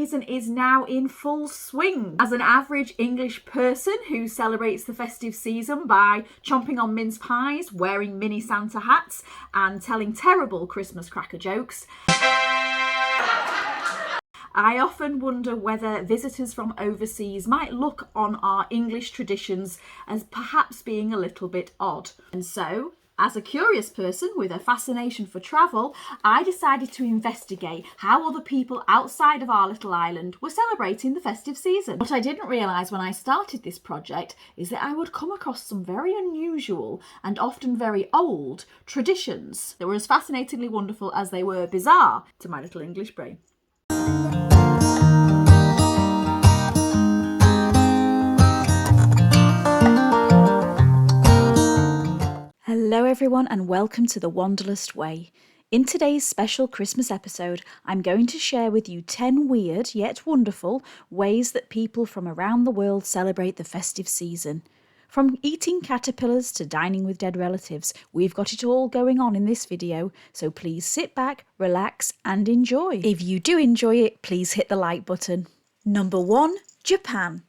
season is now in full swing. As an average English person who celebrates the festive season by chomping on mince pies, wearing mini Santa hats, and telling terrible Christmas cracker jokes, I often wonder whether visitors from overseas might look on our English traditions as perhaps being a little bit odd. And so, as a curious person with a fascination for travel, I decided to investigate how other people outside of our little island were celebrating the festive season. What I didn't realise when I started this project is that I would come across some very unusual and often very old traditions that were as fascinatingly wonderful as they were bizarre to my little English brain. Hello everyone and welcome to The Wanderlust Way. In today's special Christmas episode, I'm going to share with you 10 weird yet wonderful ways that people from around the world celebrate the festive season. From eating caterpillars to dining with dead relatives, we've got it all going on in this video, so please sit back, relax and enjoy. If you do enjoy it, please hit the like button. Number 1. Japan.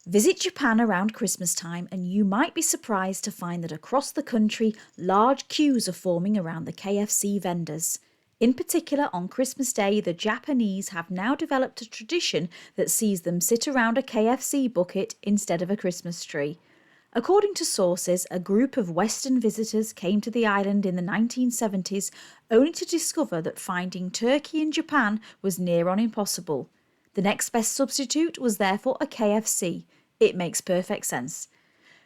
Visit Japan around Christmas time and you might be surprised to find that across the country, large queues are forming around the KFC vendors. In particular, on Christmas Day, the Japanese have now developed a tradition that sees them sit around a KFC bucket instead of a Christmas tree. According to sources, a group of Western visitors came to the island in the 1970s only to discover that finding turkey in Japan was near on impossible. The next best substitute was therefore a KFC. It makes perfect sense.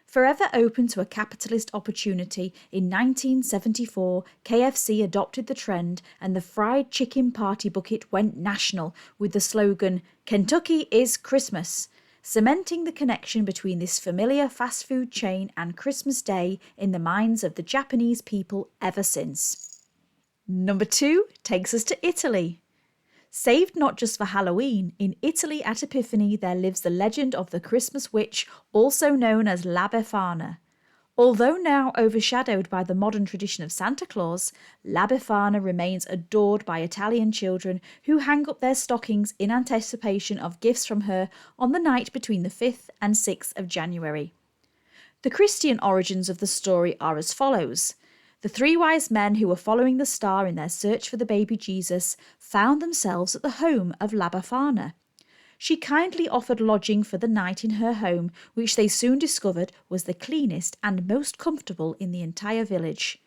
Forever open to a capitalist opportunity, in 1974, KFC adopted the trend and the fried chicken party bucket went national with the slogan, "Kentucky is Christmas," cementing the connection between this familiar fast food chain and Christmas Day in the minds of the Japanese people ever since. Number 2 takes us to Italy. Saved not just for Halloween, in Italy at Epiphany there lives the legend of the Christmas witch, also known as La Befana. Although now overshadowed by the modern tradition of Santa Claus, La Befana remains adored by Italian children who hang up their stockings in anticipation of gifts from her on the night between the 5th and 6th of January. The Christian origins of the story are as follows. The 3 wise men who were following the star in their search for the baby Jesus found themselves at the home of La Befana. She kindly offered lodging for the night in her home, which they soon discovered was the cleanest and most comfortable in the entire village.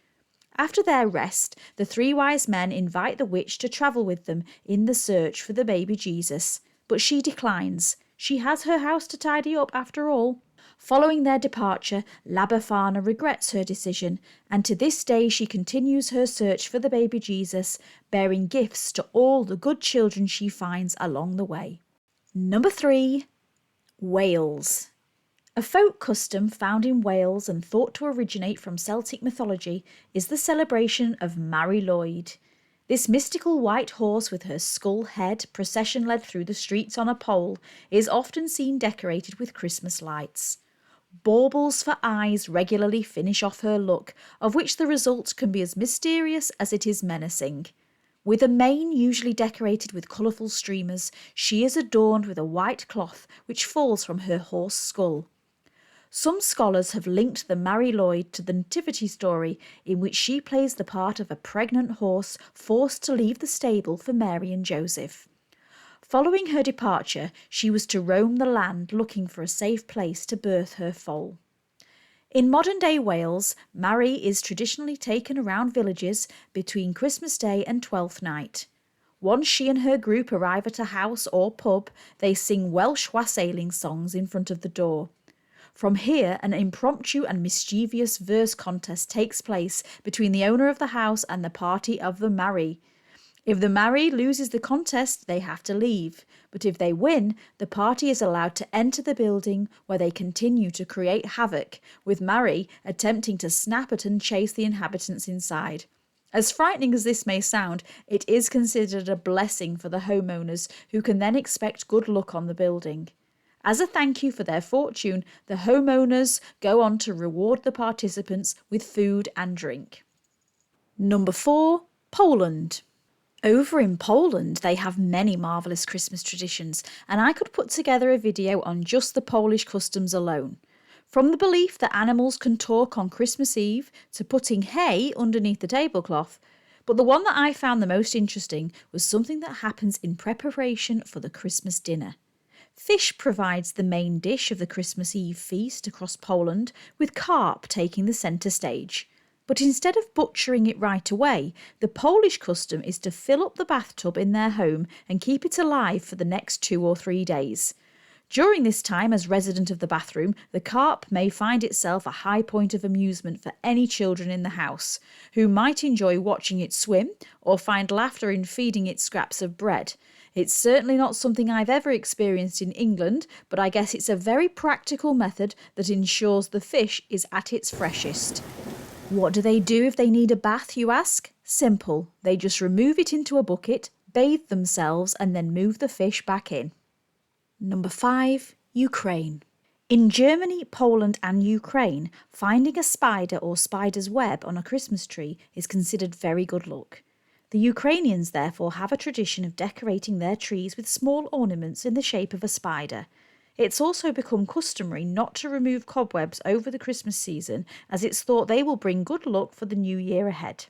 After their rest, the 3 wise men invite the witch to travel with them in the search for the baby Jesus, but she declines. She has her house to tidy up after all. Following their departure, La Befana regrets her decision, and to this day she continues her search for the baby Jesus, bearing gifts to all the good children she finds along the way. Number 3. Wales. A folk custom found in Wales and thought to originate from Celtic mythology is the celebration of Mari Lwyd. This mystical white horse with her skull head, procession led through the streets on a pole, is often seen decorated with Christmas lights. Baubles for eyes regularly finish off her look, of which the result can be as mysterious as it is menacing. With a mane usually decorated with colourful streamers, she is adorned with a white cloth which falls from her horse skull. Some scholars have linked the Mari Lwyd to the nativity story in which she plays the part of a pregnant horse forced to leave the stable for Mary and Joseph. Following her departure, she was to roam the land looking for a safe place to birth her foal. In modern-day Wales, Mari is traditionally taken around villages between Christmas Day and Twelfth Night. Once she and her group arrive at a house or pub, they sing Welsh wassailing songs in front of the door. From here, an impromptu and mischievous verse contest takes place between the owner of the house and the party of the Mari. If the Mari loses the contest, they have to leave, but if they win, the party is allowed to enter the building where they continue to create havoc, with Mari attempting to snap at and chase the inhabitants inside. As frightening as this may sound, it is considered a blessing for the homeowners who can then expect good luck on the building. As a thank you for their fortune, the homeowners go on to reward the participants with food and drink. Number 4. Poland. Over in Poland, they have many marvellous Christmas traditions, and I could put together a video on just the Polish customs alone. From the belief that animals can talk on Christmas Eve to putting hay underneath the tablecloth. But the one that I found the most interesting was something that happens in preparation for the Christmas dinner. Fish provides the main dish of the Christmas Eve feast across Poland, with carp taking the centre stage. But instead of butchering it right away, the Polish custom is to fill up the bathtub in their home and keep it alive for the next 2 or 3 days. During this time, as resident of the bathroom, the carp may find itself a high point of amusement for any children in the house, who might enjoy watching it swim or find laughter in feeding it scraps of bread. It's certainly not something I've ever experienced in England, but I guess it's a very practical method that ensures the fish is at its freshest. What do they do if they need a bath, you ask? Simple. They just remove it into a bucket, bathe themselves, and then move the fish back in. Number 5. Ukraine. In Germany, Poland and Ukraine, finding a spider or spider's web on a Christmas tree is considered very good luck. The Ukrainians therefore have a tradition of decorating their trees with small ornaments in the shape of a spider. It's also become customary not to remove cobwebs over the Christmas season, as it's thought they will bring good luck for the new year ahead.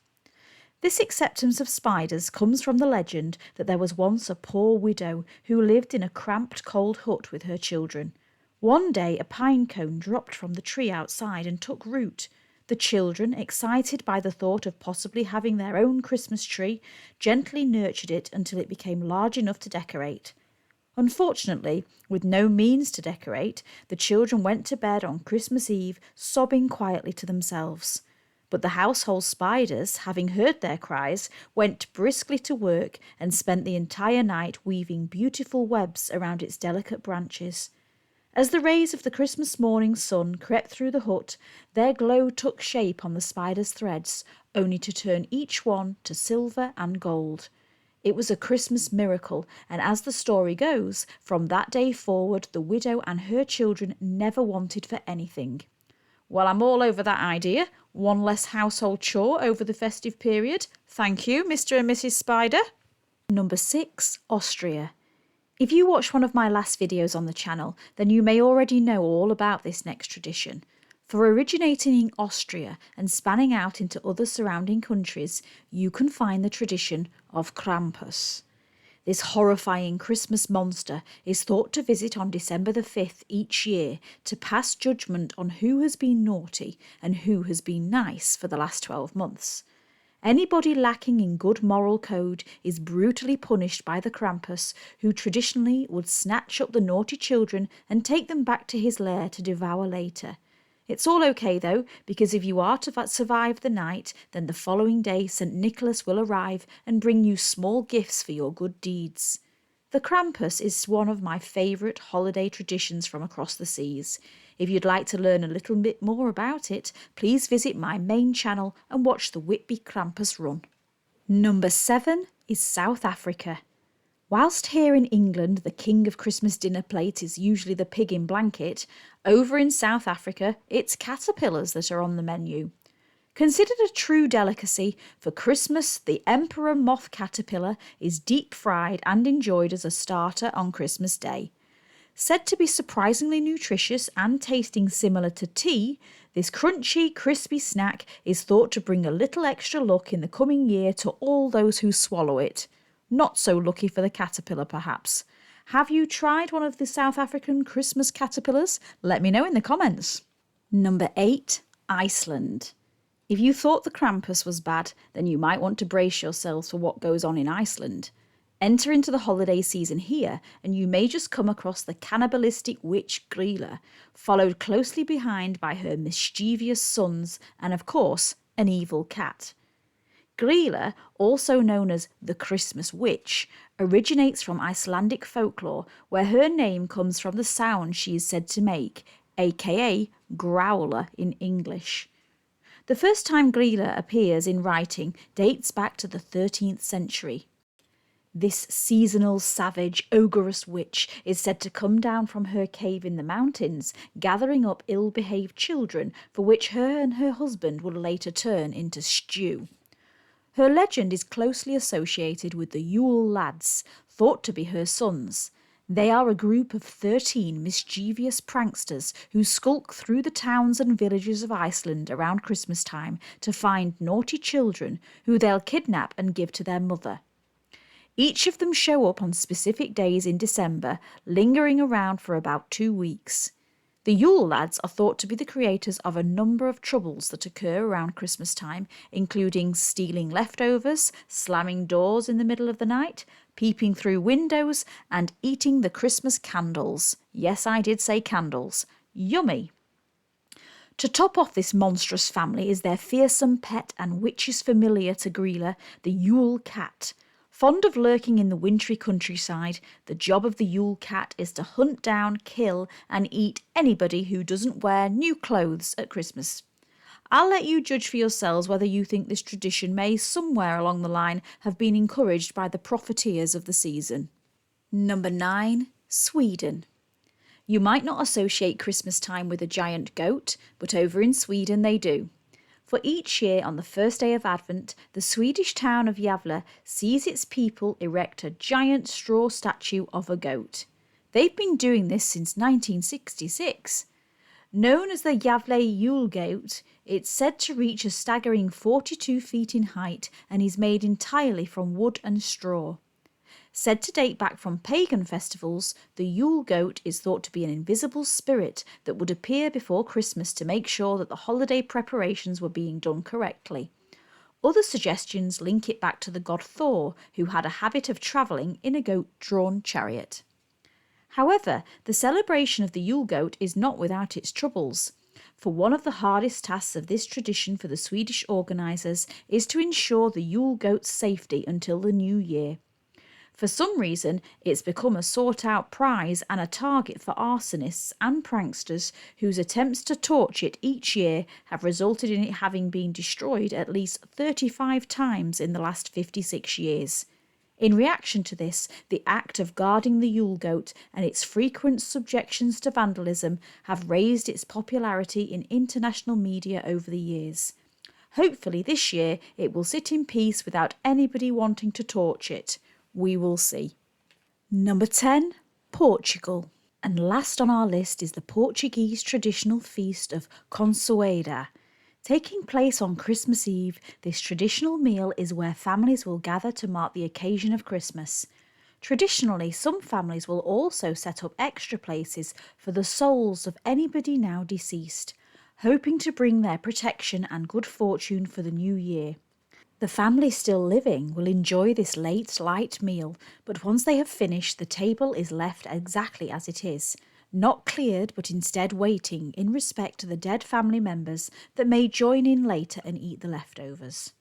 This acceptance of spiders comes from the legend that there was once a poor widow who lived in a cramped cold hut with her children. One day a pine cone dropped from the tree outside and took root. The children, excited by the thought of possibly having their own Christmas tree, gently nurtured it until it became large enough to decorate. Unfortunately, with no means to decorate, the children went to bed on Christmas Eve sobbing quietly to themselves. But the household spiders, having heard their cries, went briskly to work and spent the entire night weaving beautiful webs around its delicate branches. As the rays of the Christmas morning sun crept through the hut, their glow took shape on the spiders' threads, only to turn each one to silver and gold. It was a Christmas miracle, and as the story goes, from that day forward the widow and her children never wanted for anything. Well, I'm all over that idea. One less household chore over the festive period. Thank you, Mr. and Mrs. Spider. Number 6. Austria. If you watched one of my last videos on the channel, then you may already know all about this next tradition. For originating in Austria and spanning out into other surrounding countries, you can find the tradition of Krampus. This horrifying Christmas monster is thought to visit on December the 5th each year to pass judgment on who has been naughty and who has been nice for the last 12 months. Anybody lacking in good moral code is brutally punished by the Krampus, who traditionally would snatch up the naughty children and take them back to his lair to devour later. It's all okay though, because if you are to survive the night, then the following day St. Nicholas will arrive and bring you small gifts for your good deeds. The Krampus is one of my favourite holiday traditions from across the seas. If you'd like to learn a little bit more about it, please visit my main channel and watch the Whitby Krampus run. Number 7 is South Africa. Whilst here in England the king of Christmas dinner plate is usually the pig in blanket, over in South Africa it's caterpillars that are on the menu. Considered a true delicacy, for Christmas the emperor moth caterpillar is deep fried and enjoyed as a starter on Christmas Day. Said to be surprisingly nutritious and tasting similar to tea, this crunchy, crispy snack is thought to bring a little extra luck in the coming year to all those who swallow it. Not so lucky for the caterpillar, perhaps. Have you tried one of the South African Christmas caterpillars? Let me know in the comments. Number 8. Iceland. If you thought the Krampus was bad, then you might want to brace yourselves for what goes on in Iceland. Enter into the holiday season here, and you may just come across the cannibalistic witch Grýla, followed closely behind by her mischievous sons and, of course, an evil cat. Grýla, also known as the Christmas Witch, originates from Icelandic folklore, where her name comes from the sound she is said to make, aka growler in English. The first time Grýla appears in writing dates back to the 13th century. This seasonal, savage, ogreous witch is said to come down from her cave in the mountains, gathering up ill-behaved children for which her and her husband would later turn into stew. Her legend is closely associated with the Yule Lads, thought to be her sons. They are a group of 13 mischievous pranksters who skulk through the towns and villages of Iceland around Christmas time to find naughty children who they'll kidnap and give to their mother. Each of them show up on specific days in December, lingering around for about 2 weeks. The Yule Lads are thought to be the creators of a number of troubles that occur around Christmas time, including stealing leftovers, slamming doors in the middle of the night, peeping through windows, and eating the Christmas candles. Yes, I did say candles. Yummy! To top off this monstrous family is their fearsome pet and witch's familiar to Grýla, the Yule Cat. Fond of lurking in the wintry countryside, the job of the Yule Cat is to hunt down, kill, and eat anybody who doesn't wear new clothes at Christmas. I'll let you judge for yourselves whether you think this tradition may, somewhere along the line, have been encouraged by the profiteers of the season. Number 9. Sweden. You might not associate Christmas time with a giant goat, but over in Sweden they do. For each year on the first day of Advent, the Swedish town of Gävle sees its people erect a giant straw statue of a goat. They've been doing this since 1966. Known as the Gävle Yule Goat, it's said to reach a staggering 42 feet in height and is made entirely from wood and straw. Said to date back from pagan festivals, the Yule Goat is thought to be an invisible spirit that would appear before Christmas to make sure that the holiday preparations were being done correctly. Other suggestions link it back to the god Thor, who had a habit of travelling in a goat-drawn chariot. However, the celebration of the Yule Goat is not without its troubles. For one of the hardest tasks of this tradition for the Swedish organisers is to ensure the Yule Goat's safety until the new year. For some reason, it's become a sought-out prize and a target for arsonists and pranksters whose attempts to torch it each year have resulted in it having been destroyed at least 35 times in the last 56 years. In reaction to this, the act of guarding the Yule Goat and its frequent subjections to vandalism have raised its popularity in international media over the years. Hopefully this year it will sit in peace without anybody wanting to torch it. We will see. Number 10. Portugal. And last on our list is the Portuguese traditional feast of Consoada. Taking place on Christmas Eve, this traditional meal is where families will gather to mark the occasion of Christmas. Traditionally, some families will also set up extra places for the souls of anybody now deceased, hoping to bring their protection and good fortune for the new year. The family still living will enjoy this late, light meal, but once they have finished, the table is left exactly as it is. Not cleared, but instead waiting in respect to the dead family members that may join in later and eat the leftovers.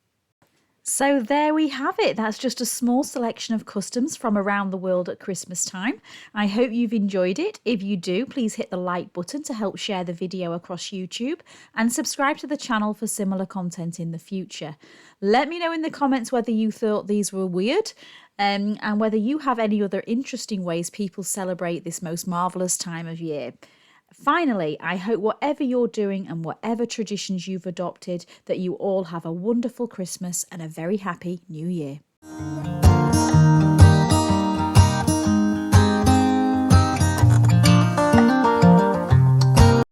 So there we have it. That's just a small selection of customs from around the world at Christmas time. I hope you've enjoyed it. If you do, please hit the like button to help share the video across YouTube and subscribe to the channel for similar content in the future. Let me know in the comments whether you thought these were weird and whether you have any other interesting ways people celebrate this most marvellous time of year. Finally, I hope whatever you're doing and whatever traditions you've adopted, that you all have a wonderful Christmas and a very happy New Year.